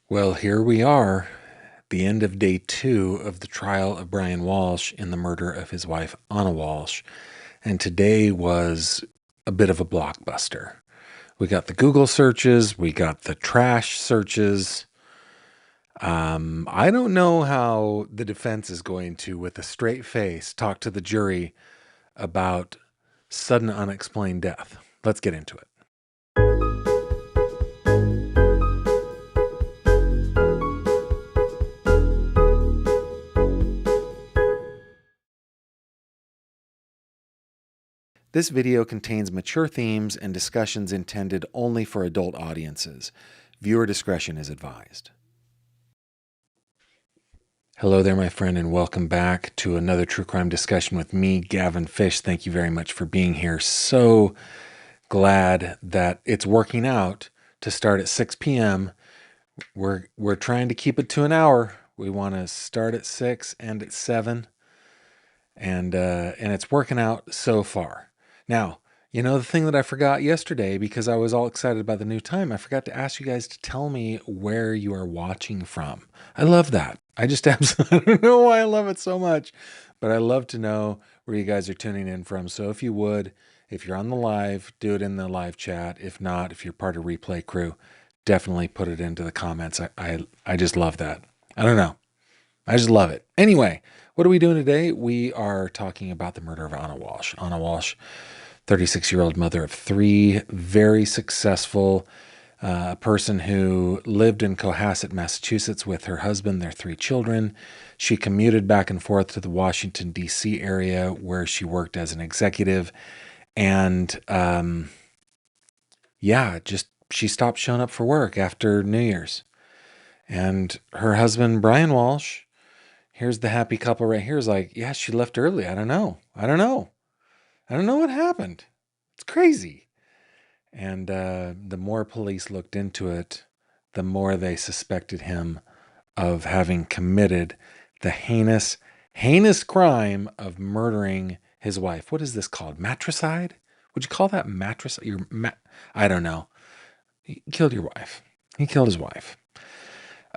Well, here we are, the end of day 2 of the trial of Brian Walsh in the murder of his wife, Anna Walsh. And today was a bit of a blockbuster. We got the Google searches, we got the trash searches. I don't know how the defense is going to, with a straight face, talk to the jury about sudden unexplained death. Let's get into it. This video contains mature themes and discussions intended only for adult audiences. Viewer discretion is advised. Hello there, my friend, and welcome back to another true crime discussion with me, Gavin Fish. Thank you very much for being here. So glad that it's working out to start at 6 p.m. We're trying to keep it to an hour. We want to start at 6 and at 7, and it's working out so far. Now, you know, the thing that I forgot yesterday, because I was all excited about the new time, I forgot to ask you guys to tell me where you are watching from. I love that. I just absolutely, I don't know why I love it so much, but I love to know where you guys are tuning in from. So if you would, if you're on the live, do it in the live chat. If not, if you're part of Replay Crew, definitely put it into the comments. I just love that. I don't know. I just love it. Anyway, what are we doing today? We are talking about the murder of Anna Walsh. Anna Walsh, 36-year-old mother of 3, very successful person who lived in Cohasset, Massachusetts with her husband, their 3 children. She commuted back and forth to the Washington, D.C. area where she worked as an executive. And she stopped showing up for work after New Year's. And her husband, Brian Walsh, here's the happy couple right here, is like, yeah, she left early. I don't know what happened. It's crazy. And the more police looked into it, the more they suspected him of having committed the heinous crime of murdering his wife. What is this called? Matricide? Would you call that I don't know. He killed your wife. He killed his wife.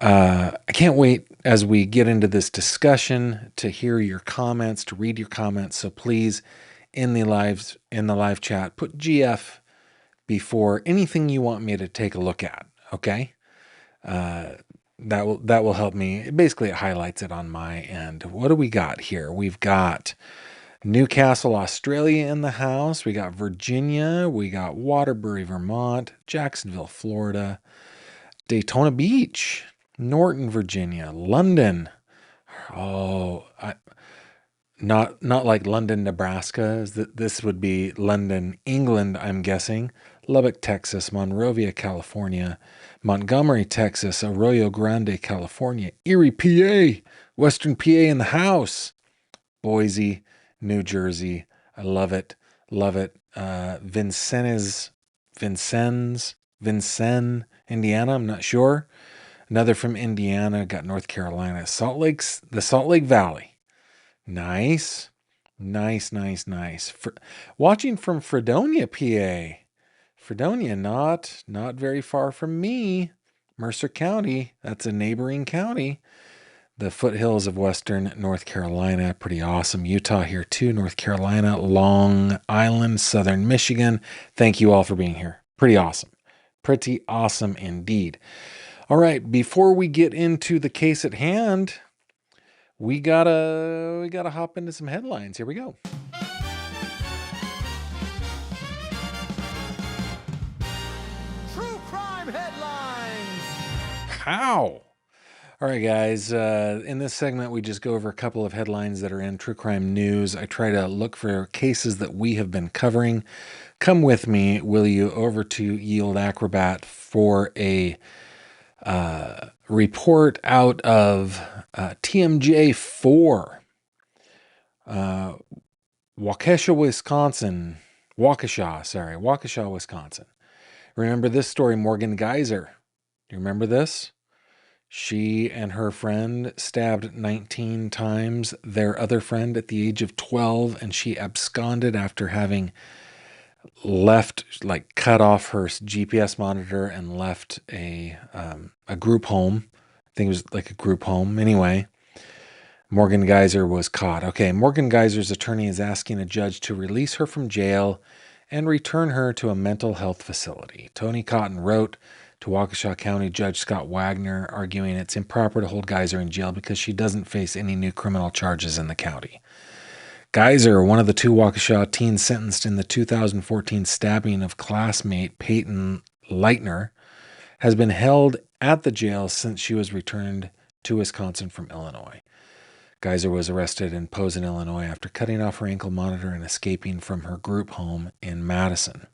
I can't wait as we get into this discussion to hear your comments, to read your comments. So please, in the live chat, put GF before anything you want me to take a look at. Okay, that will help me. Basically, it highlights it on my end. What do we got here? We've got Newcastle, Australia in the house. We got Virginia. We got Waterbury, Vermont. Jacksonville, Florida. Daytona Beach. Norton, Virginia. London. Oh, not like London, Nebraska. This would be London, England, I'm guessing. Lubbock, Texas. Monrovia, California. Montgomery, Texas. Arroyo Grande, California. Erie, PA. Western PA in the house. Boise, New Jersey. I love it. Love it. Vincennes, Indiana. I'm not sure. Another from Indiana. Got North Carolina. The Salt Lake Valley. Nice. Watching from Fredonia, PA. Fredonia, not very far from me. Mercer County. That's a neighboring county. The foothills of western North Carolina, pretty awesome. Utah here too, North Carolina, Long Island, southern Michigan. Thank you all for being here. Pretty awesome. Pretty awesome indeed. All right, before we get into the case at hand, we gotta hop into some headlines. Here we go. True crime headlines. How? All right, guys. In this segment, we just go over a couple of headlines that are in true crime news. I try to look for cases that we have been covering. Come with me, will you, over to Yield Acrobat for a report out of TMJ 4, Waukesha, Wisconsin. Remember this story, Morgan Geyser? Do you remember this? She and her friend stabbed 19 times their other friend at the age of 12, and she absconded after having left, cut off her GPS monitor and left a group home. I think it was like a group home. Anyway, Morgan Geyser was caught. Okay, Morgan Geyser's attorney is asking a judge to release her from jail and return her to a mental health facility. Tony Cotton wrote to Waukesha County Judge Scott Wagner, arguing it's improper to hold Geyser in jail because she doesn't face any new criminal charges in the county. Geyser, one of the 2 Waukesha teens sentenced in the 2014 stabbing of classmate Peyton Leitner, has been held at the jail since she was returned to Wisconsin from Illinois. Geyser was arrested in Posen, Illinois after cutting off her ankle monitor and escaping from her group home in Madison.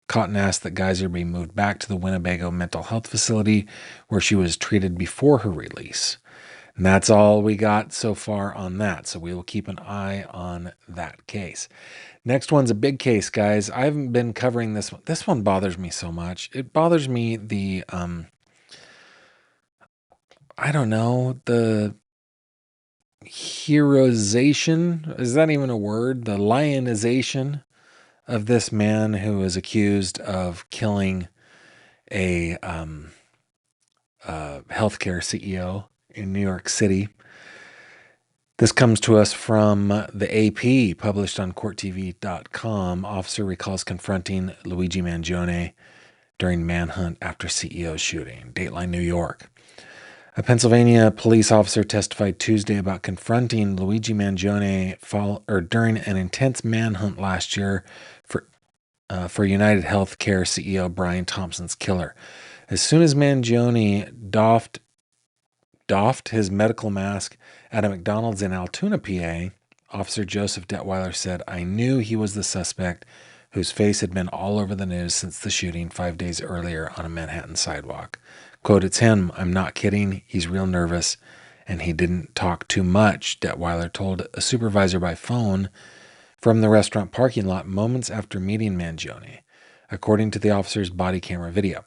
Cotton asked that Geyser be moved back to the Winnebago Mental Health Facility where she was treated before her release. And that's all we got so far on that. So we will keep an eye on that case. Next one's a big case, guys. I haven't been covering this one. This one bothers me so much. It bothers me the heroization. Is that even a word? The lionization of this man who is accused of killing a healthcare CEO in New York City. This comes to us from the AP, published on CourtTV.com. Officer recalls confronting Luigi Mangione during manhunt after CEO shooting. Dateline, New York. A Pennsylvania police officer testified Tuesday about confronting Luigi Mangione during an intense manhunt last year for United Healthcare CEO Brian Thompson's killer. As soon as Mangione doffed his medical mask at a McDonald's in Altoona, PA, Officer Joseph Detweiler said, "I knew he was the suspect whose face had been all over the news since the shooting 5 days earlier on a Manhattan sidewalk. Quote, it's him. I'm not kidding. He's real nervous, and he didn't talk too much," Detweiler told a supervisor by phone from the restaurant parking lot moments after meeting Mangione, according to the officer's body camera video.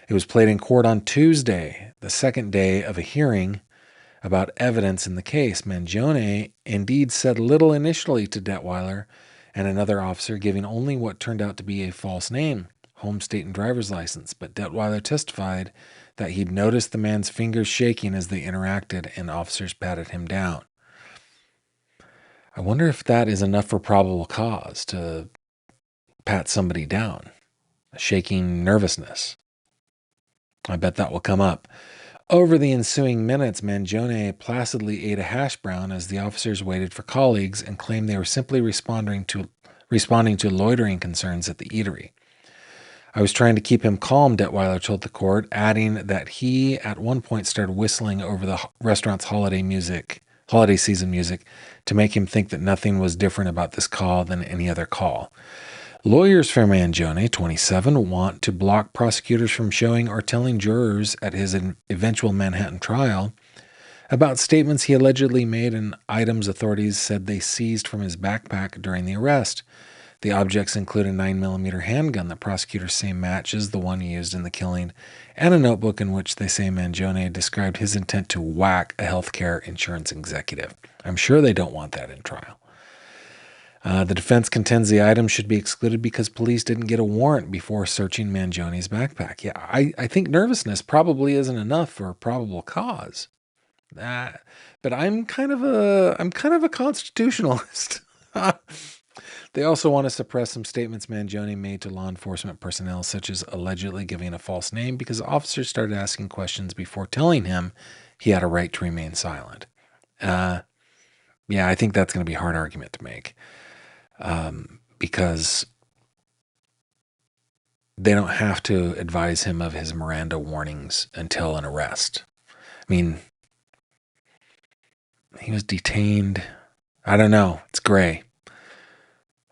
It was played in court on Tuesday, the second day of a hearing about evidence in the case. Mangione indeed said little initially to Detweiler and another officer, giving only what turned out to be a false name, home state and driver's license. But Detweiler testified that he'd noticed the man's fingers shaking as they interacted, and officers patted him down. I wonder if that is enough for probable cause to pat somebody down. A shaking nervousness. I bet that will come up. Over the ensuing minutes, Mangione placidly ate a hash brown as the officers waited for colleagues and claimed they were simply responding to loitering concerns at the eatery. "I was trying to keep him calm," Detweiler told the court, adding that he at one point started whistling over the restaurant's holiday season music to make him think that nothing was different about this call than any other call. Lawyers for Mangione, 27, want to block prosecutors from showing or telling jurors at his eventual Manhattan trial about statements he allegedly made and items authorities said they seized from his backpack during the arrest. The objects include a 9mm handgun that prosecutors say matches the one used in the killing, and a notebook in which they say Mangione described his intent to whack a healthcare insurance executive. I'm sure they don't want that in trial. The defense contends the items should be excluded because police didn't get a warrant before searching Mangione's backpack. Yeah, I think nervousness probably isn't enough for probable cause. But I'm kind of a constitutionalist. They also want to suppress some statements Mangione made to law enforcement personnel, such as allegedly giving a false name, because officers started asking questions before telling him he had a right to remain silent. Yeah, I think that's going to be a hard argument to make, because they don't have to advise him of his Miranda warnings until an arrest. I mean, he was detained. I don't know. It's gray.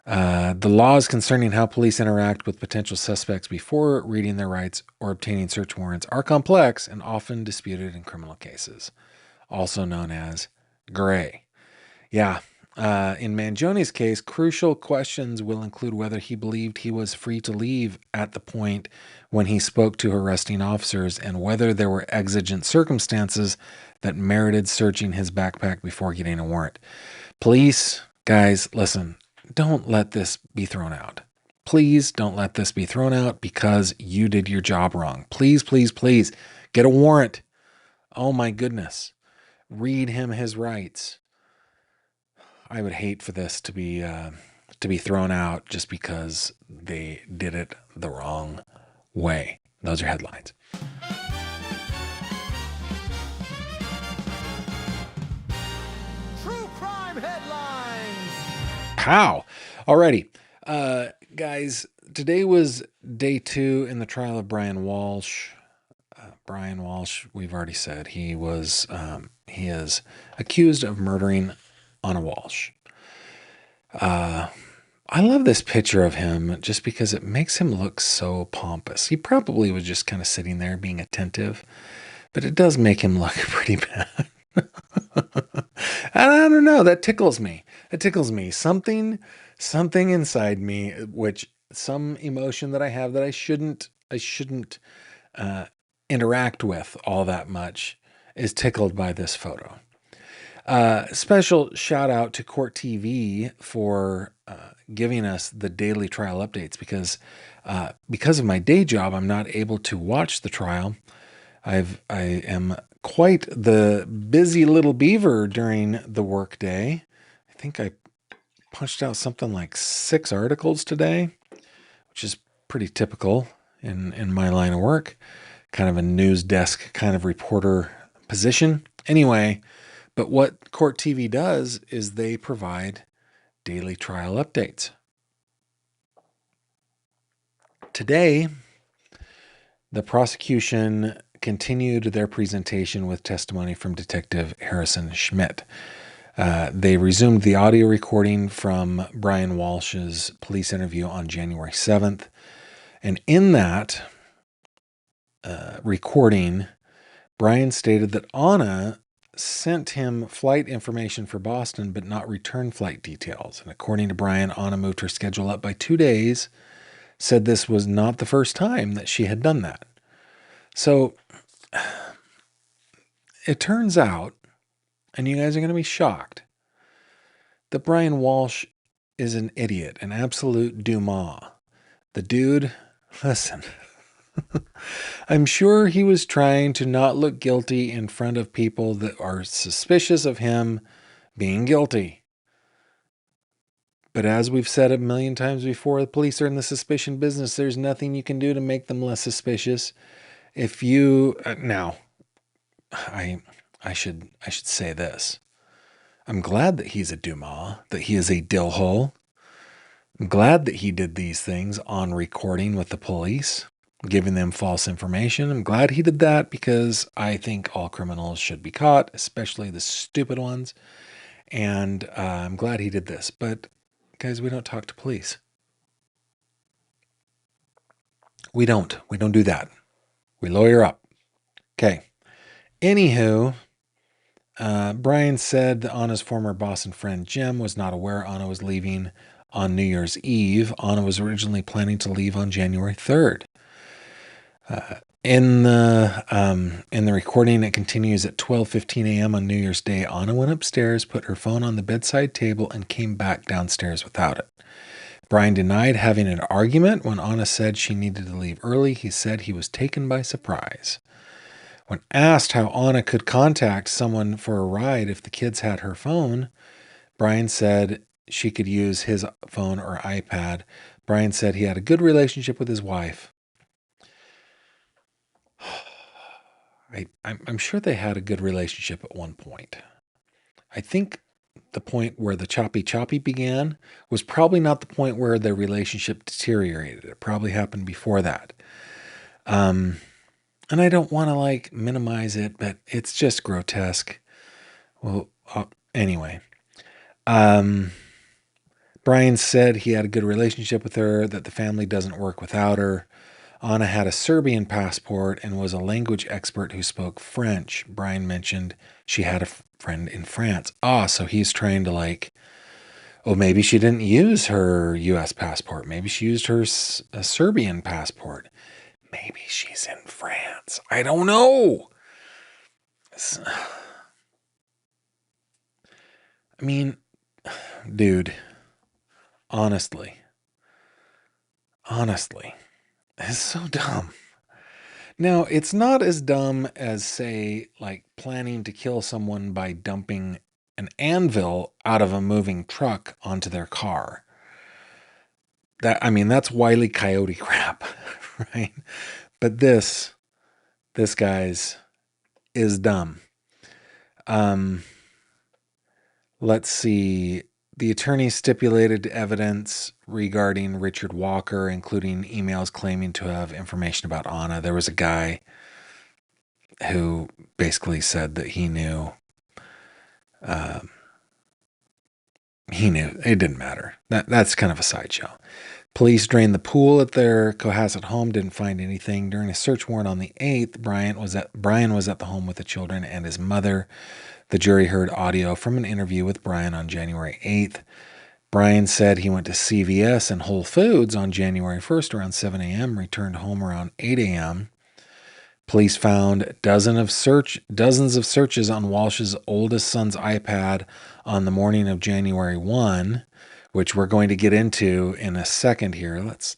The laws concerning how police interact with potential suspects before reading their rights or obtaining search warrants are complex and often disputed in criminal cases, also known as gray. Yeah. In Mangione's case, crucial questions will include whether he believed he was free to leave at the point when he spoke to arresting officers and whether there were exigent circumstances that merited searching his backpack before getting a warrant. Police, guys, listen, don't let this be thrown out. Please don't let this be thrown out because you did your job wrong. Please, please, please get a warrant. Oh my goodness. Read him his rights. I would hate for this to be thrown out just because they did it the wrong way. Those are headlines. True crime headlines. How? Alrighty. Guys, today was day 2 in the trial of Brian Walsh. Brian Walsh, we've already said he is accused of murdering Anna Walsh. I love this picture of him just because it makes him look so pompous. He probably was just kind of sitting there being attentive, but it does make him look pretty bad. I don't know. That tickles me. It tickles me. Something inside me, which some emotion that I have that I shouldn't interact with all that much, is tickled by this photo. Special shout out to Court TV for giving us the daily trial updates because of my day job, I'm not able to watch the trial. I am quite the busy little beaver during the workday. I think I punched out something like 6 articles today, which is pretty typical in my line of work. Kind of a news desk kind of reporter position. Anyway, but what Court TV does is they provide daily trial updates. Today, the prosecution continued their presentation with testimony from Detective Harrison Schmidt. They resumed the audio recording from Brian Walsh's police interview on January 7th. And in that recording, Brian stated that Anna sent him flight information for Boston, but not return flight details. And according to Brian, Anna moved her schedule up by 2 days, said this was not the first time that she had done that. So it turns out, and you guys are going to be shocked, that Brian Walsh is an idiot, an absolute Dumas. The dude, listen, I'm sure he was trying to not look guilty in front of people that are suspicious of him being guilty. But as we've said a million times before, the police are in the suspicion business. There's nothing you can do to make them less suspicious. If you now, I should say this. I'm glad that he's a Dumas, that he is a dillhole. I'm glad that he did these things on recording with the police, giving them false information. I'm glad he did that because I think all criminals should be caught, especially the stupid ones. And I'm glad he did this. But guys, we don't talk to police. We don't do that. We lawyer up. Okay. Anywho, Brian said that Anna's former boss and friend Jim was not aware Anna was leaving on New Year's Eve. Anna was originally planning to leave on January 3rd. In the recording, it continues at 12:15 a.m. on New Year's Day. Anna went upstairs, put her phone on the bedside table, and came back downstairs without it. Brian denied having an argument. When Anna said she needed to leave early, he said he was taken by surprise. When asked how Anna could contact someone for a ride if the kids had her phone, Brian said she could use his phone or iPad. Brian said he had a good relationship with his wife. I'm sure they had a good relationship at one point. I think the point where the choppy began was probably not the point where their relationship deteriorated. It probably happened before that. And I don't want to minimize it, but it's just grotesque. Well, anyway. Brian said he had a good relationship with her, that the family doesn't work without her. Anna had a Serbian passport and was a language expert who spoke French. Brian mentioned she had a friend in France. So he's trying to maybe she didn't use her U.S. passport. Maybe she used her Serbian passport. Maybe she's in France. I don't know. I mean, dude, honestly, honestly, is so dumb. Now, it's not as dumb as, say, like planning to kill someone by dumping an anvil out of a moving truck onto their car. That's Wile E. Coyote crap, right? But this guy's is dumb. Let's see. The attorney stipulated evidence regarding Richard Walker, including emails claiming to have information about Anna. There was a guy who basically said that he knew. He knew. It didn't matter. That's kind of a sideshow. Police drained the pool at their Cohasset home, didn't find anything. During a search warrant on the 8th, Brian was at the home with the children and his mother. The jury heard audio from an interview with Brian on January 8th. Brian said he went to CVS and Whole Foods on January 1st around 7 a.m., returned home around 8 a.m. Police found dozens of searches on Walsh's oldest son's iPad on the morning of January 1, which we're going to get into in a second here. Let's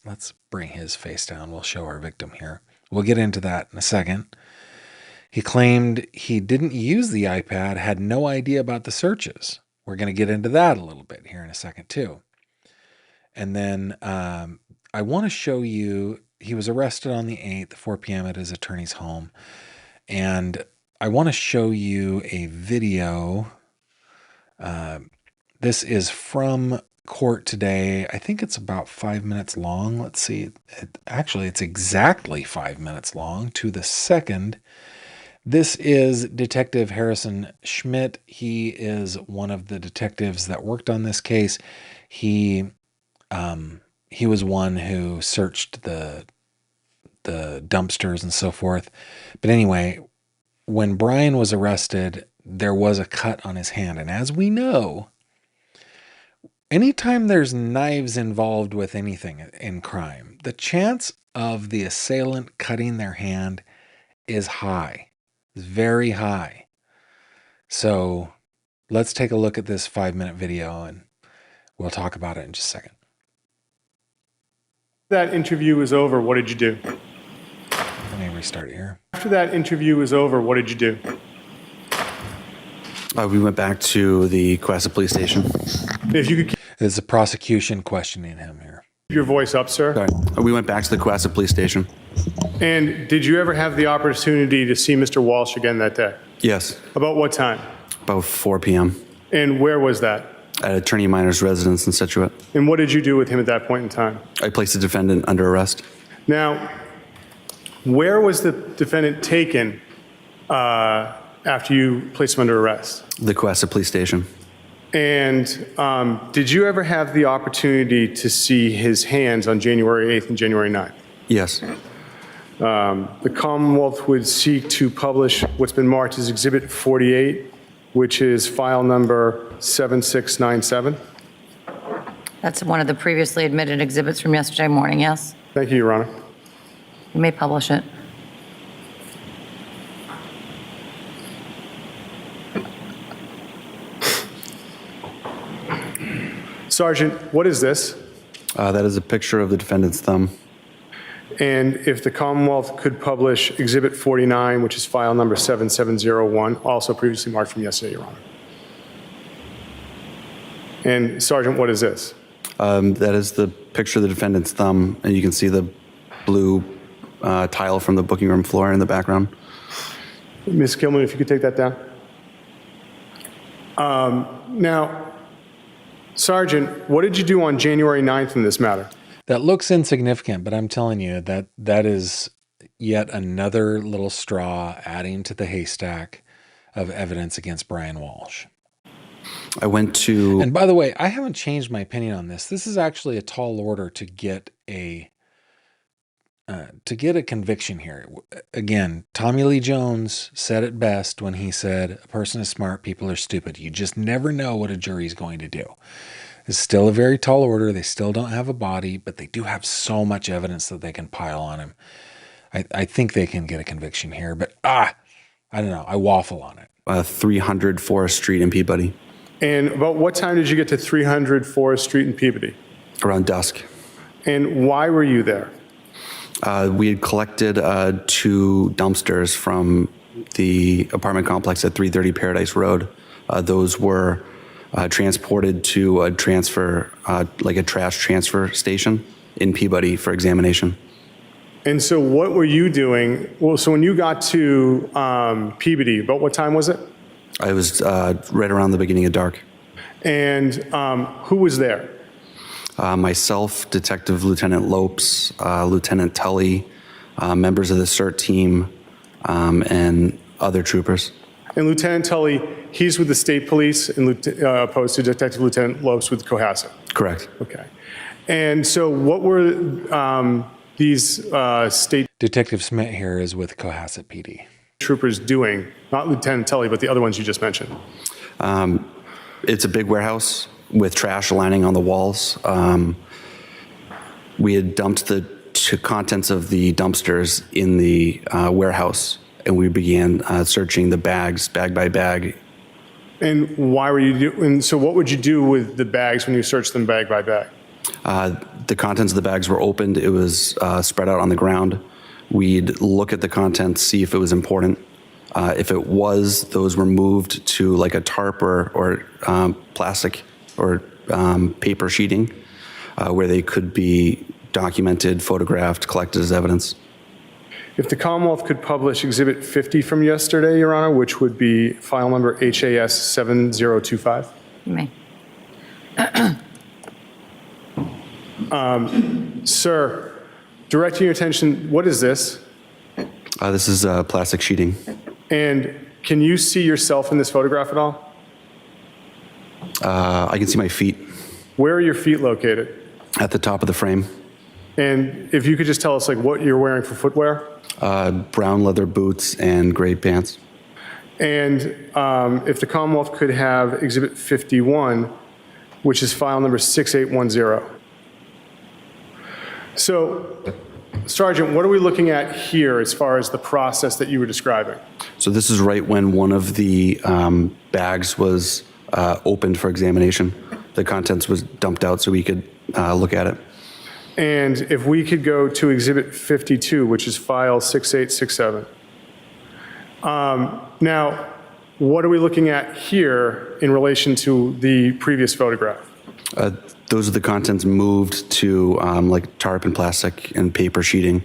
bring his face down. We'll show our victim here. We'll get into that in a second. He claimed he didn't use the iPad, had no idea about the searches. We're going to get into that a little bit here in a second too. And then I want to show you, he was arrested on the 8th, 4 p.m. at his attorney's home. And I want to show you a video. This is from court today. I think it's about 5 minutes long. Let's see. It's exactly 5 minutes long to the second. This is Detective Harrison Schmidt. He is one of the detectives that worked on this case. He was one who searched the dumpsters and so forth. But anyway, when Brian was arrested, there was a cut on his hand. And as we know, anytime there's knives involved with anything in crime, the chance of the assailant cutting their hand is high. It's very high. So let's take a look at this 5-minute video and we'll talk about it in just a second. That interview was over, what did you do? Let me restart it here. After that interview was over, what did you do? We went back to the Cohasset Police Station. If you could keep It's the prosecution questioning him here. your voice up, sir. Sorry. We went back to the Cohasset Police Station. And did you ever have the opportunity to see Mr. Walsh again that day? Yes, About what time? about 4 p.m. And where was that? at Attorney Minor's residence in Scituate. And what did you do with him at that point in time? I placed the defendant under arrest. Now, where was the defendant taken after you placed him under arrest? The Cohasset Police Station. And did you ever have the opportunity to see his hands on January 8th and January 9th? Yes. The Commonwealth would seek to publish what's been marked as Exhibit 48, which is file number 7697. That's one of the previously admitted exhibits from yesterday morning, yes? Thank you, Your Honor. You may publish it. Sergeant, what is this? That is a picture of the defendant's thumb. And if the Commonwealth could publish Exhibit 49, which is file number 7701, also previously marked from yesterday, Your Honor. And Sergeant, what is this? That is the picture of the defendant's thumb, and you can see the blue tile from the booking room floor in the background. Ms. Kilman, if you could take that down. Now, Sergeant, what did you do on January 9th in this matter? That looks insignificant, but I'm telling you that is yet another little straw adding to the haystack of evidence against Brian Walsh. I went to... And by the way, I haven't changed my opinion on this. This is actually a tall order to get a conviction here. Again, Tommy Lee Jones said it best when he said, "A person is smart, people are stupid. You just never know what a jury's going to do." It's still a very tall order. They still don't have a body, but they do have so much evidence that they can pile on him. I think they can get a conviction here, but I don't know. I waffle on it. 300 Forest Street in Peabody. And about what time did you get to 300 Forest Street in Peabody? Around dusk. And why were you there? We had collected 2 dumpsters from the apartment complex at 330 Paradise Road. Those were transported to a transfer, like a trash transfer station in Peabody for examination. And so what were you doing? Well, so when you got to Peabody, about what time was it? I was right around the beginning of dark. And who was there? Myself, Detective Lieutenant Lopes, Lieutenant Tully, members of the CERT team, and other troopers. And Lieutenant Tully, he's with the state police and opposed to Detective Lieutenant Lopes with Cohasset. Correct. Okay. And so what were these state Detective Smith here is with Cohasset PD. troopers doing? Not Lieutenant Tully, but the other ones you just mentioned. It's a big warehouse with trash lining on the walls. We had dumped the contents of the dumpsters in the warehouse, and we began searching the bags, bag by bag. And why were you doing? So what would you do with the bags when you searched them bag by bag? The contents of the bags were opened. It was spread out on the ground. We'd look at the contents, see if it was important. If it was, those were moved to like a tarp or plastic or paper sheeting where they could be documented, photographed, collected as evidence. If the Commonwealth could publish Exhibit 50 from yesterday, Your Honor, which would be file number HAS 7025. You may. Sir, directing your attention, what is this? This is plastic sheeting. And can you see yourself in this photograph at all? I can see my feet Where are your feet located? at the top of the frame. And if you could just tell us like what you're wearing for footwear? Brown leather boots and gray pants. And if the Commonwealth could have Exhibit 51, which is file number 6810. So, Sergeant, what are we looking at here as far as the process that you were describing? So this is right when one of the bags was opened for examination. The contents was dumped out so we could look at it. And if we could go to Exhibit 52, which is file 6867. Now, what are we looking at here in relation to the previous photograph? Those are the contents moved to like tarp and plastic and paper sheeting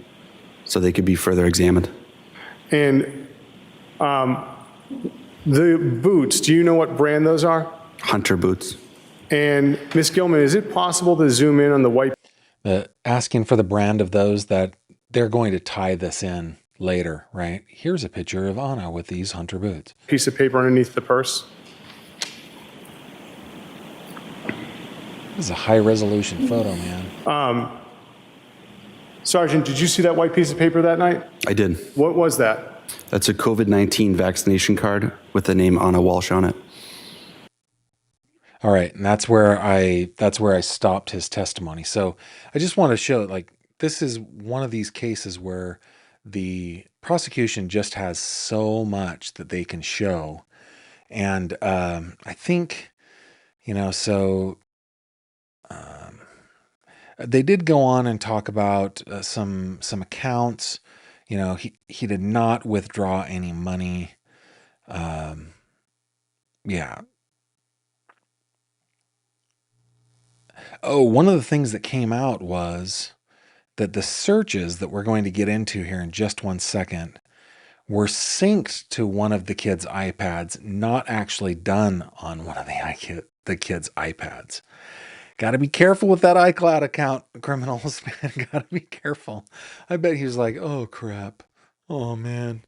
so they could be further examined. And the boots, do you know what brand those are? Hunter boots. And Ms. Gilman, is it possible to zoom in on the white Asking for the brand of those that they're going to tie this in later, right? Here's a picture of Anna with these Hunter boots. piece of paper underneath the purse? This is a high resolution photo, man. Sergeant, did you see that white piece of paper that night? I did. What was that? That's a COVID-19 vaccination card with the name Anna Walsh on it. All right, and that's where I stopped his testimony. So I just want to show like this is one of these cases where the prosecution just has so much that they can show, and I think they did go on and talk about some accounts. He did not withdraw any money. Yeah. Oh, one of the things that came out was that the searches that we're going to get into here in just 1 second were synced to one of the kids' iPads, not actually done on one of the kids' iPads. Got to be careful with that iCloud account, criminals, man. Got to be careful. I bet he was like, oh, crap. Oh, man.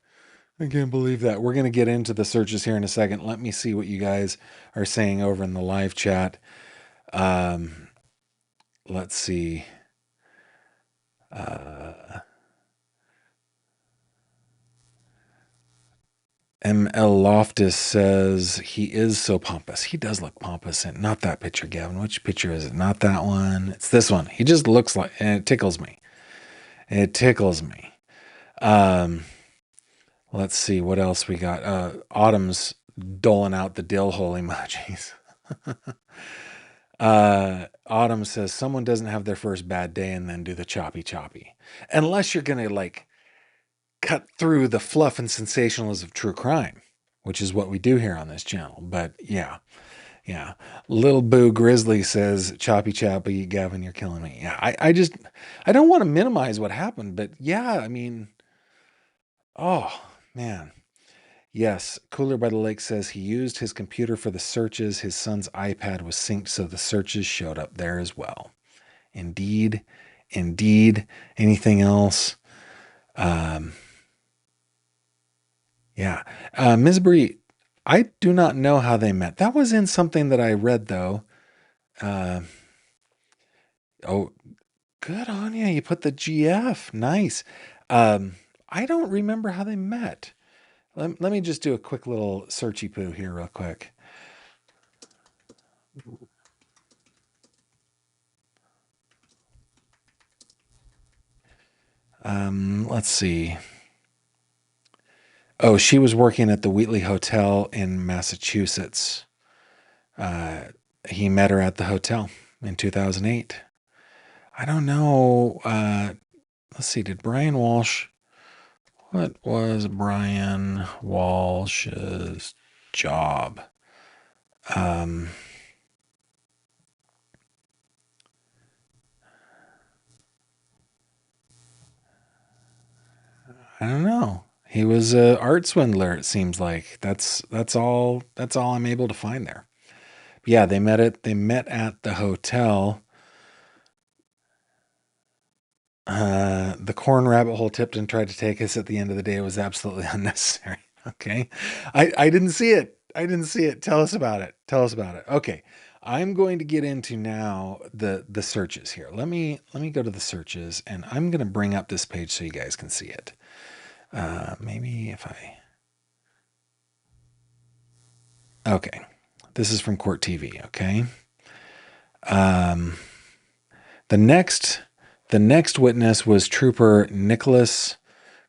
I can't believe that. We're going to get into the searches here in a second. Let me see what you guys are saying over in the live chat. Let's see. ML Loftus says he is so pompous. He does look pompous. And not that picture, Gavin. Which picture is it? Not that one. It's this one. He just looks like, and it tickles me. It tickles me. Let's see what else we got. Autumn's doling out the dill hole emojis. Autumn says someone doesn't have their first bad day and then do the choppy choppy. Unless you're going to like cut through the fluff and sensationalism of true crime, which is what we do here on this channel. But yeah. Little Boo Grizzly says, choppy choppy, Gavin, you're killing me. Yeah, I don't want to minimize what happened, but yeah, I mean, oh man. Yes, Cooler by the Lake says he used his computer for the searches. His son's iPad was synced, so the searches showed up there as well. Indeed. Anything else? Yeah. Ms. Bree, I do not know how they met. That was in something that I read, though. Oh, good on you. You put the GF. Nice. I don't remember how they met. Let me just do a quick little searchy poo here real quick. Let's see. Oh, she was working at the Wheatley Hotel in Massachusetts. He met her at the hotel in 2008. I don't know. Let's see. Did Brian Walsh... What was Brian Walsh's job? I don't know. He was an art swindler, it seems like. That's all I'm able to find there. But yeah, they met at the hotel. The corn rabbit hole Tipton tried to take us at the end of the day was absolutely unnecessary. Okay. I didn't see it. Tell us about it. Okay. I'm going to get into now the searches here. Let me go to the searches, and I'm going to bring up this page so you guys can see it. Maybe if okay. This is from Court TV. Okay. The next witness was Trooper Nicholas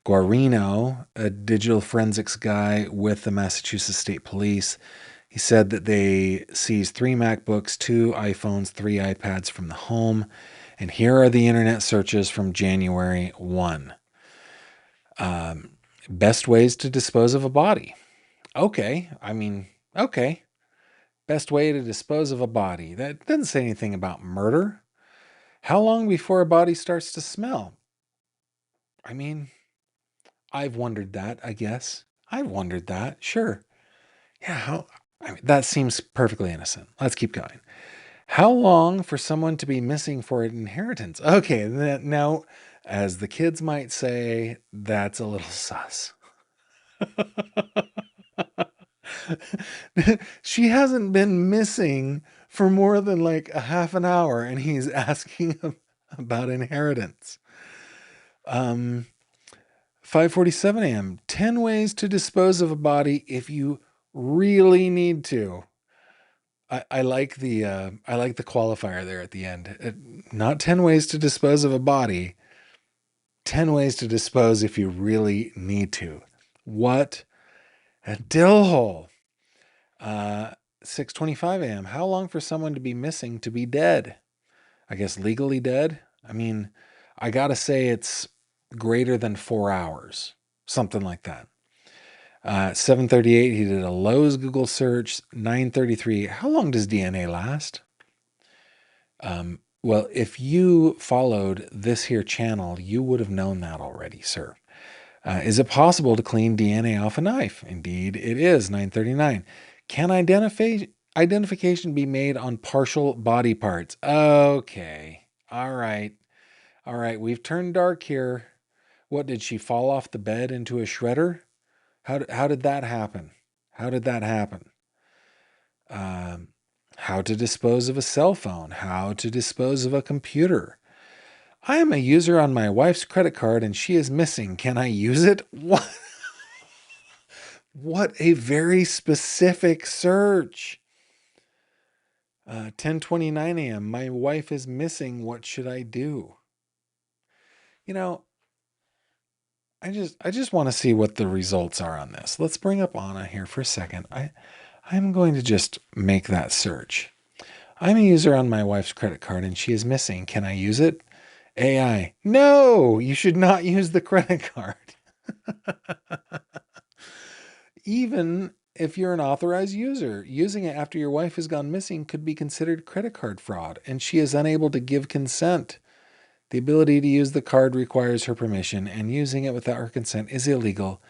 Guarino, a digital forensics guy with the Massachusetts State Police. He said that they seized 3 MacBooks, 2 iPhones, 3 iPads from the home. And here are the internet searches from January 1. Best ways to dispose of a body. Okay. Best way to dispose of a body. That doesn't say anything about murder. How long before a body starts to smell? I mean, I've wondered that, I guess. I've wondered that. Sure. Yeah, that seems perfectly innocent. Let's keep going. How long for someone to be missing for an inheritance? Okay, now, as the kids might say, that's a little sus. She hasn't been missing for more than like a half an hour, and he's asking about inheritance. 5:47 a.m. 10 ways to dispose of a body if you really need to. I like the qualifier there at the end. Not 10 ways to dispose of a body. 10 ways to dispose if you really need to. What a dill hole. 6:25 a.m. How long for someone to be missing to be dead? I guess legally dead. I mean, I gotta say it's greater than 4 hours, something like that. 7:38, he did a Lowe's Google search. 9:33, how long does DNA last? Well, if you followed this here channel, you would have known that already, sir. Is it possible to clean DNA off a knife? Indeed, it is. 9:39. Can identification be made on partial body parts? Okay. All right. We've turned dark here. What, did she fall off the bed into a shredder? How did that happen? How to dispose of a cell phone? How to dispose of a computer? I am a user on my wife's credit card and she is missing. Can I use it? What? What a very specific search. 10:29 a.m. My wife is missing. What should I do? You know, I just want to see what the results are on this. Let's bring up Anna here for a second. I'm going to just make that search. I'm a user on my wife's credit card and she is missing. Can I use it? AI. No, you should not use the credit card. Even if you're an authorized user, using it after your wife has gone missing could be considered credit card fraud, and she is unable to give consent. The ability to use the card requires her permission, and using it without her consent is illegal,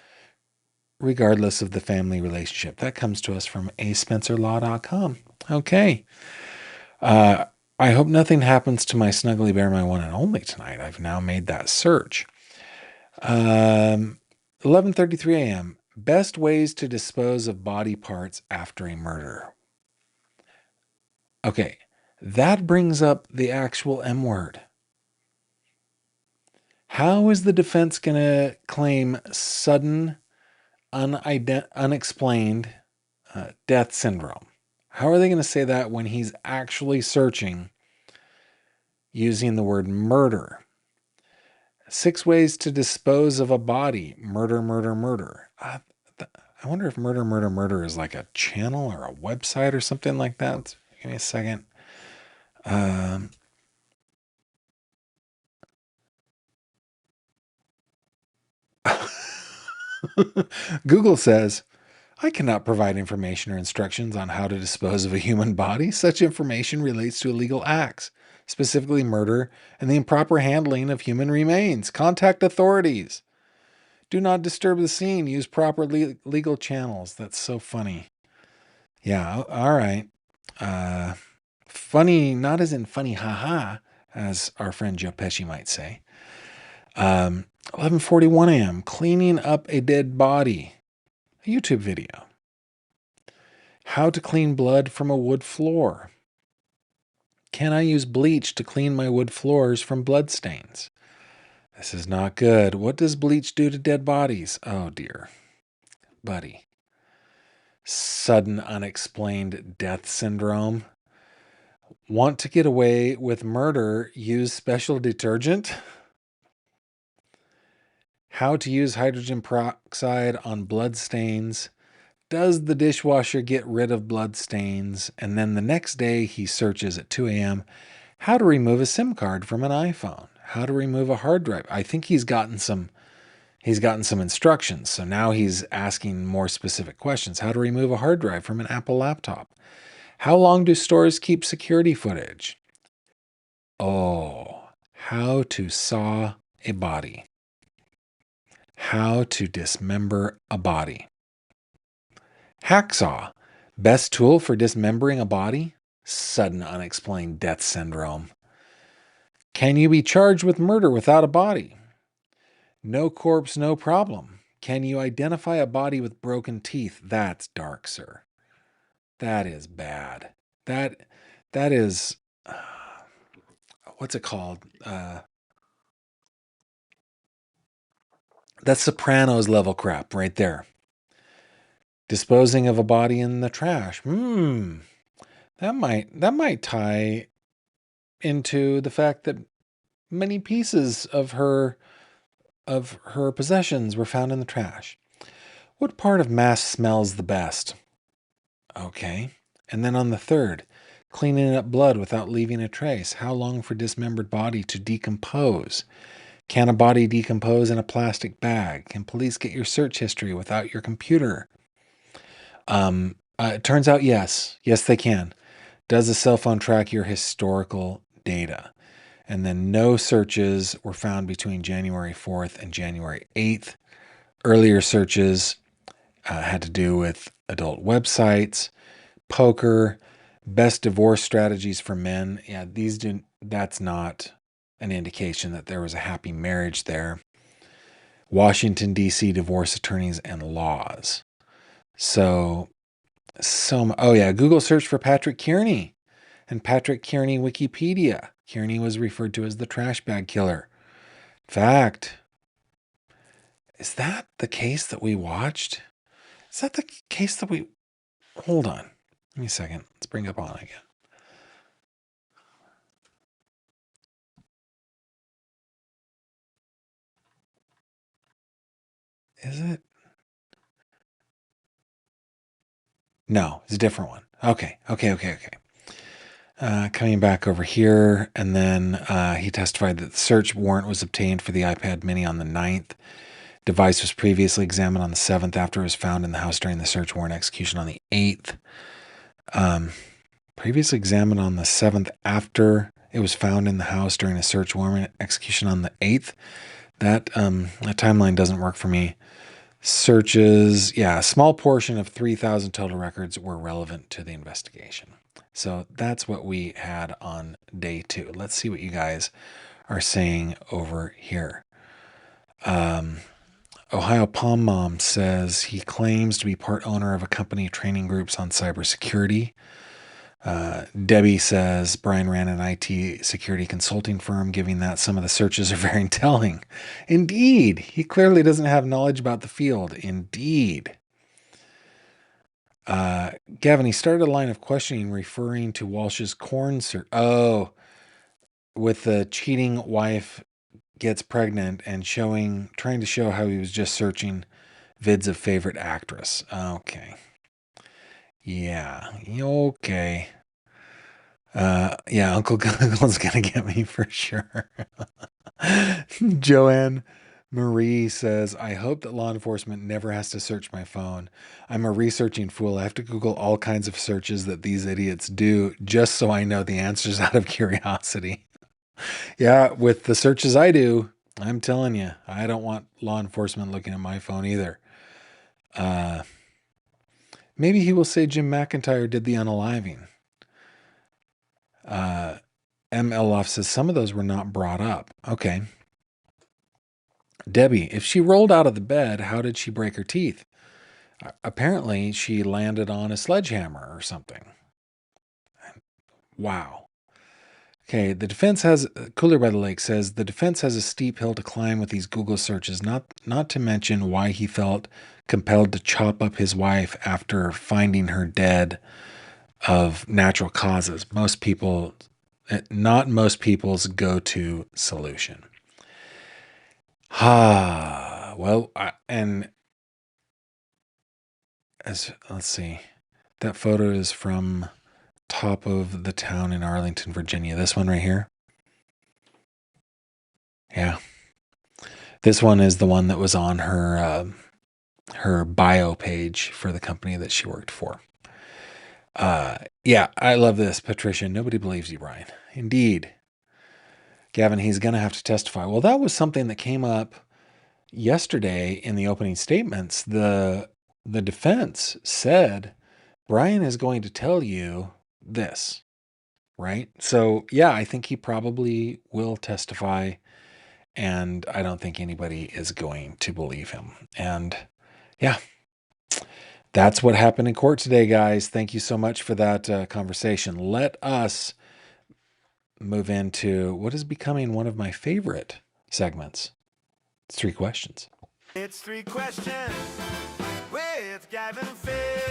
regardless of the family relationship. That comes to us from aspencerlaw.com. Okay. I hope nothing happens to my Snuggly Bear, my one and only tonight. I've now made that search. 11:33 a.m. Best ways to dispose of body parts after a murder. Okay, that brings up the actual M word. How is the defense going to claim sudden, unexplained death syndrome? How are they going to say that when he's actually searching using the word murder? 6 ways to dispose of a body. Murder, murder, murder. I wonder if murder, murder, murder is like a channel or a website or something like that. Give me a second. Google says, I cannot provide information or instructions on how to dispose of a human body. Such information relates to illegal acts, specifically murder and the improper handling of human remains. Contact authorities. Do not disturb the scene. Use proper legal channels. That's so funny. Yeah, all right. Funny, not as in funny haha, as our friend Joe Pesci might say. 11:41 a.m. Cleaning up a dead body. A YouTube video. How to clean blood from a wood floor. Can I use bleach to clean my wood floors from blood stains? This is not good. What does bleach do to dead bodies? Oh dear. Buddy. Sudden unexplained death syndrome. Want to get away with murder? Use special detergent. How to use hydrogen peroxide on blood stains. Does the dishwasher get rid of blood stains? And then the next day he searches at 2 a.m. how to remove a SIM card from an iPhone. How to remove a hard drive. I think he's gotten some instructions. So now he's asking more specific questions. How to remove a hard drive from an Apple laptop. How long do stores keep security footage? Oh, how to saw a body. How to dismember a body. Hacksaw, best tool for dismembering a body? Sudden unexplained death syndrome. Can you be charged with murder without a body? No corpse, no problem. Can you identify a body with broken teeth? That's dark, sir. That is bad. That is, what's it called? That's Sopranos level crap right there. Disposing of a body in the trash. That might tie into the fact that many pieces of her possessions were found in the trash. What part of mass smells the best? Okay. And then on the third, cleaning up blood without leaving a trace. How long for dismembered body to decompose? Can a body decompose in a plastic bag? Can police get your search history without your computer? It turns out yes. Yes, they can. Does a cell phone track your historical data? And then no searches were found between January 4th and January 8th. Earlier searches had to do with adult websites, poker, best divorce strategies for men. Yeah, that's not an indication that there was a happy marriage there. Washington, D.C. divorce attorneys and laws. Oh yeah, Google search for Patrick Kearney and Patrick Kearney Wikipedia. Kearney was referred to as the trash bag killer. Fact. Is that the case that we watched? Is that the case that we... Hold on. Give me a second. Let's bring up on again. Is it? No, it's a different one. Okay. Coming back over here, and then he testified that the search warrant was obtained for the iPad mini on the 9th. Device was previously examined on the 7th after it was found in the house during the search warrant execution on the 8th. Previously examined on the 7th after it was found in the house during a search warrant execution on the 8th. That timeline doesn't work for me. Searches, yeah, a small portion of 3,000 total records were relevant to the investigation. So that's what we had on day 2. Let's see what you guys are saying over here. Ohio Palm Mom says he claims to be part owner of a company training groups on cybersecurity. Debbie says Brian ran an IT security consulting firm, giving that some of the searches are very telling. Indeed, he clearly doesn't have knowledge about the field. Indeed. Gavin, he started a line of questioning referring to Walsh's corn search. Oh, with the cheating wife gets pregnant and trying to show how he was just searching vids of favorite actress. Okay. Yeah. Okay. Yeah, Uncle Google's gonna get me for sure. Joanne Marie says, I hope that law enforcement never has to search my phone. I'm a researching fool. I have to Google all kinds of searches that these idiots do just so I know the answers out of curiosity. Yeah, with the searches I do, I'm telling you, I don't want law enforcement looking at my phone either. Maybe he will say Jim McIntyre did the unaliving. M. Eloff says some of those were not brought up. Okay. Debbie, if she rolled out of the bed, how did she break her teeth? Apparently, she landed on a sledgehammer or something. Wow. Okay, the defense has, Cooler by the Lake says, the defense has a steep hill to climb with these Google searches, not to mention why he felt compelled to chop up his wife after finding her dead of natural causes. Not most people's go-to solution. Well, let's see. That photo is from top of the town in Arlington, Virginia. This one right here. Yeah. This one is the one that was on her bio page for the company that she worked for. Yeah, I love this, Patricia. Nobody believes you, Brian. Indeed. Gavin, he's going to have to testify. Well, that was something that came up yesterday in the opening statements. The defense said, Brian is going to tell you this, right? So, yeah, I think he probably will testify, and I don't think anybody is going to believe him. And, yeah. That's what happened in court today, guys. Thank you so much for that conversation. Let us move into what is becoming one of my favorite segments. It's 3 questions. It's 3 questions with Gavin Fish.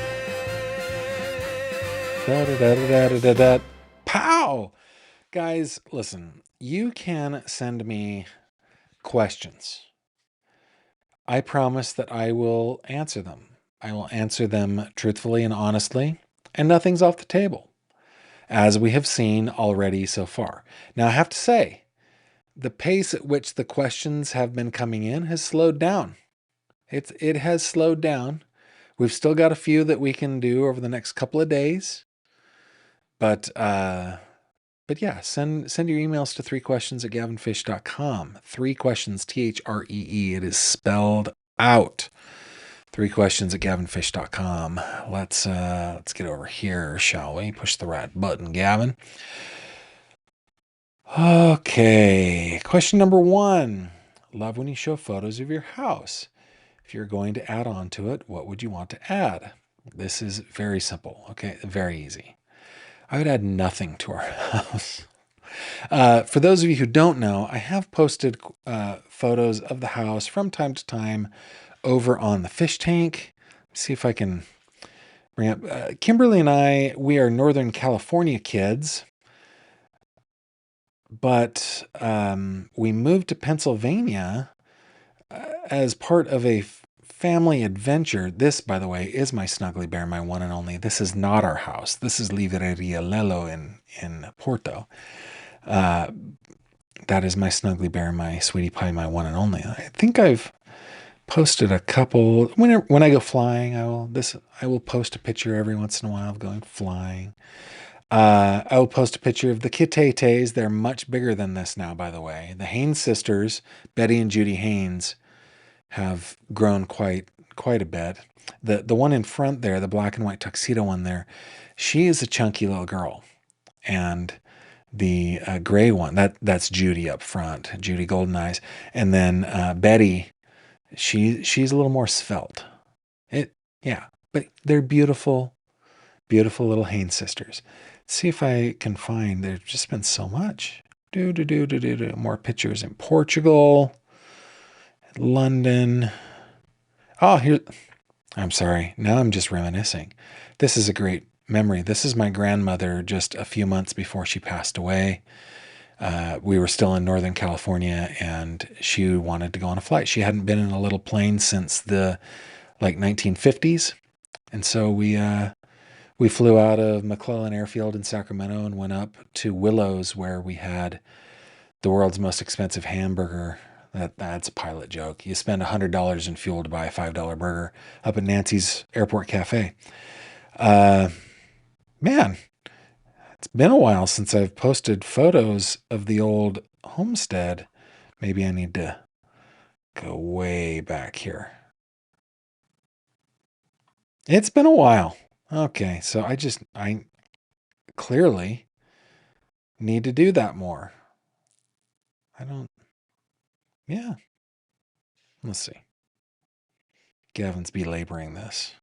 Da-da-da-da-da-da-da. Pow! Guys, listen, you can send me questions. I promise that I will answer them. I will answer them truthfully and honestly, and nothing's off the table, as we have seen already so far. Now, I have to say, the pace at which the questions have been coming in has slowed down. It has slowed down. We've still got a few that we can do over the next couple of days. But yeah, send your emails to 3questions@gavinfish.com. 3 questions, THREE. It is spelled out. 3questions@gavinfish.com. Let's get over here, shall we? Push the right button, Gavin. Okay, question number 1. Love when you show photos of your house. If you're going to add on to it, what would you want to add? This is very simple. Okay, very easy. I would add nothing to our house. For those of you who don't know, I have posted photos of the house from time to time over on the fish tank. Let's see if I can bring up. Kimberly and I, we are Northern California kids, but we moved to Pennsylvania as part of a family adventure. This, by the way, is my Snuggly Bear, my one and only. This is not our house. This is Livreria Lelo in Porto. That is my Snuggly Bear, my Sweetie Pie, my one and only. I think I've posted a couple. When I go flying, I will post a picture every once in a while of going flying. I will post a picture of the Kitetes. They're much bigger than this now, by the way. The Haynes sisters, Betty and Judy Haynes, have grown quite a bit. The one in front there, the black and white tuxedo one there, she is a chunky little girl. And the gray one, that's Judy up front, Judy Golden Eyes. And then Betty, she's a little more svelte. But they're beautiful, beautiful little Haynes sisters. Let's see if I can find, there's just been so much. More pictures in Portugal, London. Oh, here, I'm sorry. Now I'm just reminiscing. This is a great memory. This is my grandmother just a few months before she passed away. We were still in Northern California, and she wanted to go on a flight. She hadn't been in a little plane since the 1950s. And so we flew out of McClellan Airfield in Sacramento and went up to Willows, where we had the world's most expensive hamburger. That's a pilot joke. You spend $100 in fuel to buy a $5 burger up at Nancy's Airport Cafe. Man, it's been a while since I've posted photos of the old homestead. Maybe I need to go way back here. It's been a while. Okay, so I clearly need to do that more. Yeah. Let's see. Gavin's belaboring this.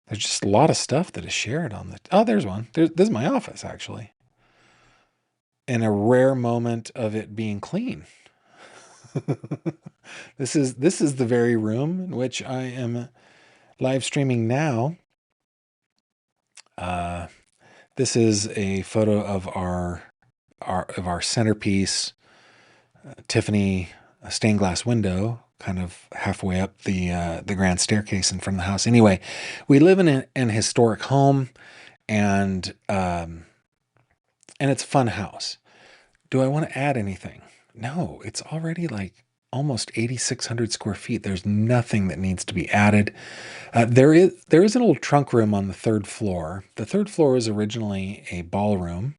There's just a lot of stuff that is shared on the... Oh, there's one. This is my office, actually. And a rare moment of it being clean. This is the very room in which I am live streaming now. This is a photo of our centerpiece, Tiffany stained glass window, kind of halfway up the grand staircase in front of the house. Anyway, we live in an historic home, and it's a fun house. Do I want to add anything? No, it's already almost 8,600 square feet. There's nothing that needs to be added. There is an old trunk room on the third floor. The third floor was originally a ballroom,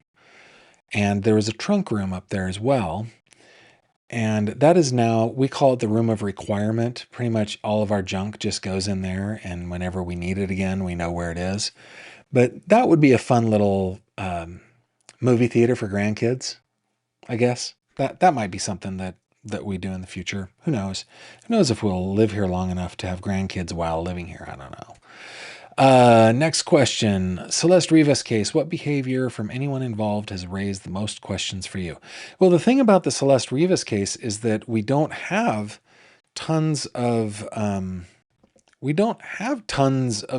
and there was a trunk room up there as well. And that is now, we call it the room of requirement. Pretty much all of our junk just goes in there, and whenever we need it again, we know where it is. But that would be a fun little movie theater for grandkids, I guess. That might be something that we do in the future. Who knows? Who knows if we'll live here long enough to have grandkids while living here? I don't know. Next question. Celeste Rivas case. What behavior from anyone involved has raised the most questions for you? Well, the thing about the Celeste Rivas case is that we don't have tons of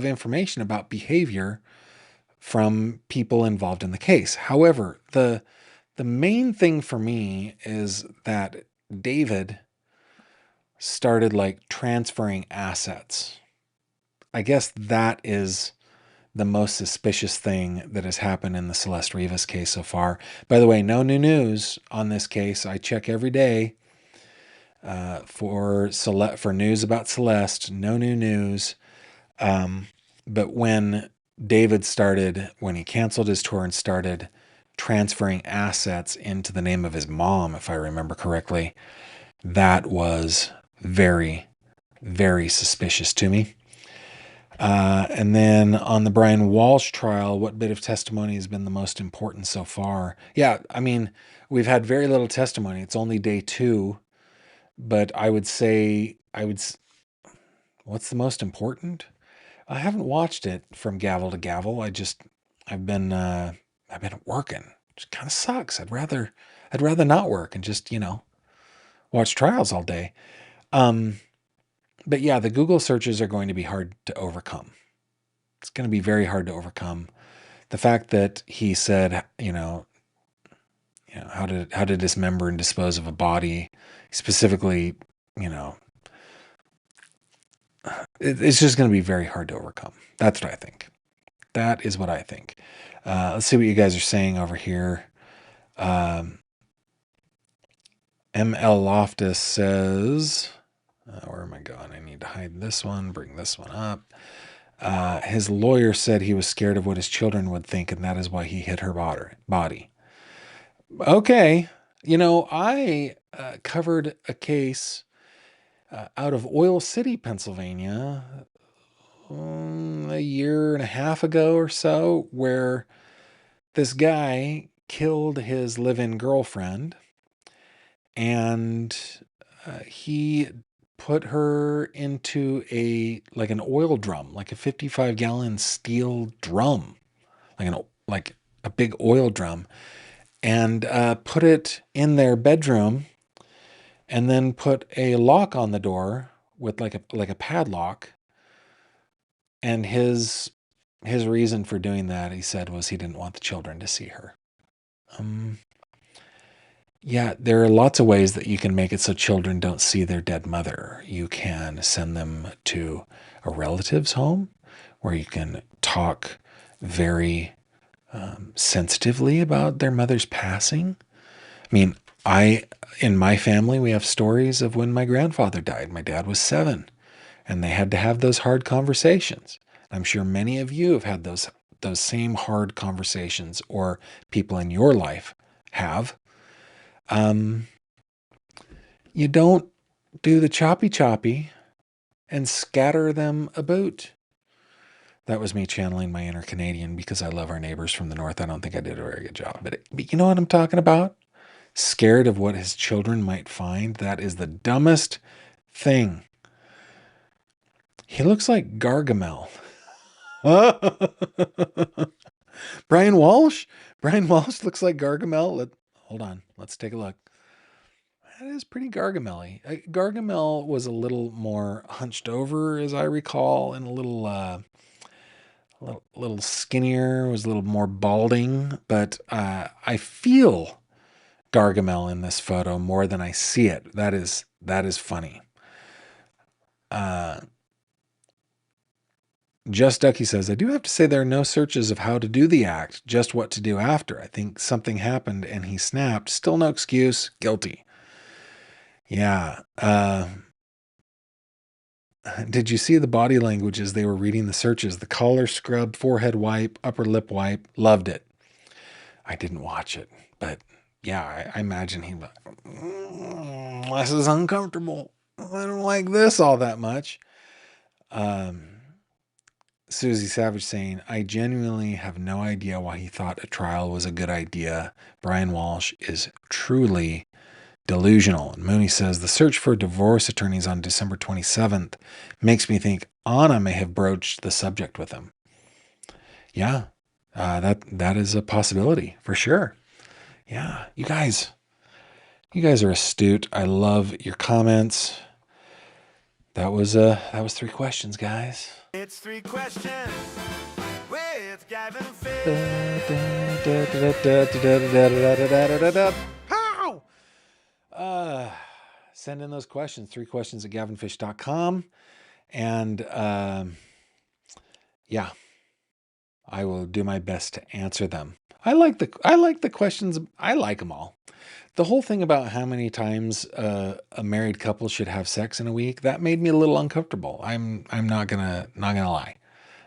information about behavior from people involved in the case. However, the main thing for me is that David started transferring assets. I guess that is the most suspicious thing that has happened in the Celeste Rivas case so far. By the way, no new news on this case. I check every day for news about Celeste. No new news. But when David when he canceled his tour and started transferring assets into the name of his mom, if I remember correctly, that was very, very suspicious to me. And then on the Brian Walsh trial, what bit of testimony has been the most important so far? Yeah, I mean, we've had very little testimony. It's only day 2, but I would say, what's the most important? I haven't watched it from gavel to gavel. I've been working. It kind of sucks. I'd rather not work and just, watch trials all day. But yeah, the Google searches are going to be hard to overcome. It's going to be very hard to overcome. The fact that he said, how to dismember and dispose of a body, specifically, it's just going to be very hard to overcome. That's what I think. That is what I think. Let's see what you guys are saying over here. ML Loftus says, where am I going? I need to hide this one, bring this one up. His lawyer said he was scared of what his children would think, and that is why he hit her body. Okay. You know, I covered a case out of Oil City, Pennsylvania, a year and a half ago or so, where this guy killed his live-in girlfriend, and he put her into an oil drum, like a 55-gallon steel drum, like a big oil drum, and put it in their bedroom, and then put a lock on the door with like a padlock. And his reason for doing that, he said, was he didn't want the children to see her. Yeah, there are lots of ways that you can make it so children don't see their dead mother. You can send them to a relative's home where you can talk very sensitively about their mother's passing. I mean, in my family, we have stories of when my grandfather died. My dad was 7, and they had to have those hard conversations. I'm sure many of you have had those same hard conversations, or people in your life have. You don't do the choppy and scatter them about. That was me channeling my inner Canadian because I love our neighbors from the north. I don't think I did a very good job, but you know what I'm talking about? Scared of what his children might find. That is the dumbest thing. He looks like Gargamel. Brian Walsh? Brian Walsh looks like Gargamel. Hold on. Let's take a look. That is pretty Gargamel-y. Gargamel was a little more hunched over, as I recall, and a little skinnier, was a little more balding. But I feel Gargamel in this photo more than I see it. That is funny. Just Ducky says, I do have to say there are no searches of how to do the act, just what to do after. I think something happened and he snapped. Still no excuse. Guilty. Yeah. Did you see the body language as they were reading the searches? The collar scrub, forehead wipe, upper lip wipe. Loved it. I didn't watch it, but yeah, I imagine he was like, this is uncomfortable. I don't like this all that much. Susie Savage saying, I genuinely have no idea why he thought a trial was a good idea. Brian Walsh is truly delusional. And Mooney says, the search for divorce attorneys on December 27th makes me think Anna may have broached the subject with him. Yeah, that is a possibility for sure. Yeah, you guys are astute. I love your comments. That was 3 questions, guys. It's 3 questions with Gavin Fish. How? Send in those questions. 3 questions at gavinfish.com. And yeah, I will do my best to answer them. I like the questions. I like them all. The whole thing about how many times a married couple should have sex in a week, that made me a little uncomfortable. I'm not gonna lie.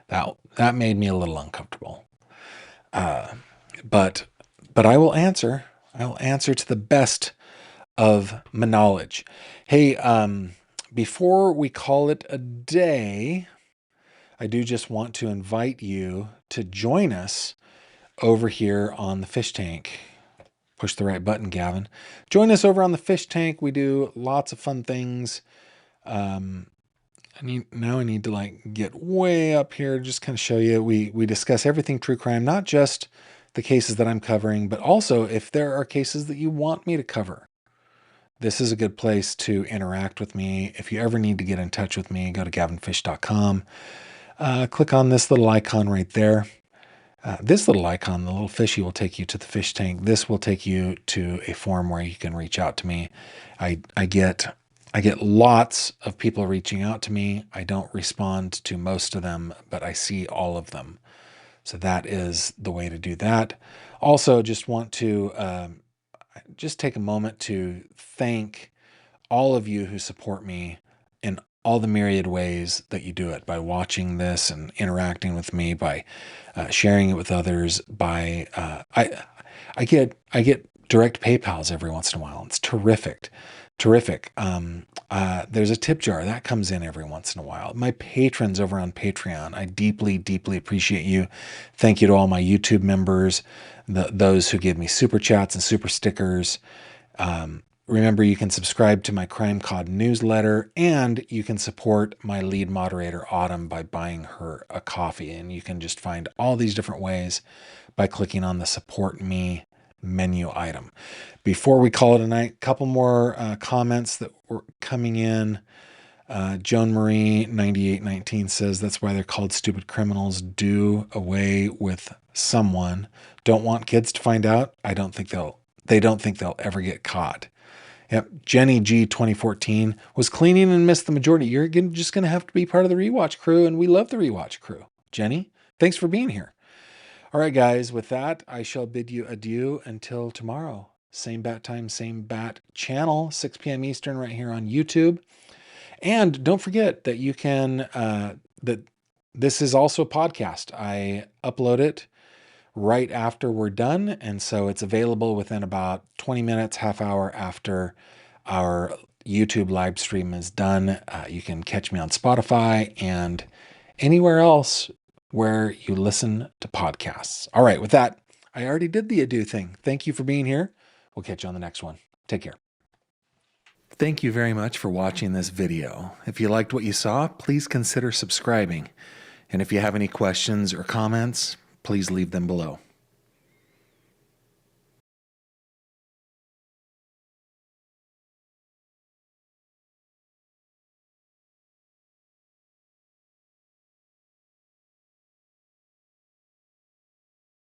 That made me a little uncomfortable. But I will answer. I will answer to the best of my knowledge. Hey, before we call it a day, I do just want to invite you to join us over here on the Fish Tank. Push the right button, Gavin. Join us over on the Fish Tank. We do lots of fun things. I need to get way up here to just kind of show you. We discuss everything true crime, not just the cases that I'm covering, but also if there are cases that you want me to cover. This is a good place to interact with me. If you ever need to get in touch with me, go to gavinfish.com. Click on this little icon right there. This little icon, the little fishy, will take you to the Fish Tank. This will take you to a form where you can reach out to me. I get I get lots of people reaching out to me. I don't respond to most of them, but I see all of them. So that is the way to do that. Also, just want to just take a moment to thank all of you who support me in all the myriad ways that you do it, by watching this and interacting with me, by sharing it with others, by I get direct PayPals every once in a while. It's terrific. There's a tip jar that comes in every once in a while. My patrons over on Patreon, I deeply, deeply appreciate you. Thank you to all my YouTube members, those who give me super chats and super stickers. Remember, you can subscribe to my Crime Cod newsletter, and you can support my lead moderator, Autumn, by buying her a coffee. And you can just find all these different ways by clicking on the Support Me menu item. Before we call it a night, a couple more comments that were coming in. Joan Marie 9819 says that's why they're called stupid criminals. Do away with someone. Don't want kids to find out. They don't think they'll ever get caught. Yep. Jenny G 2014 was cleaning and missed the majority. You're just going to have to be part of the rewatch crew, and we love the rewatch crew. Jenny, thanks for being here. All right, guys, with that, I shall bid you adieu until tomorrow. Same bat time, same bat channel, 6 p.m. Eastern, right here on YouTube. And don't forget that you can, that this is also a podcast. I upload it right after we're done. And so it's available within about 20 minutes, half hour after our YouTube live stream is done. You can catch me on Spotify and anywhere else where you listen to podcasts. All right, with that, I already did the adieu thing. Thank you for being here. We'll catch you on the next one. Take care. Thank you very much for watching this video. If you liked what you saw, please consider subscribing. And if you have any questions or comments, please leave them below.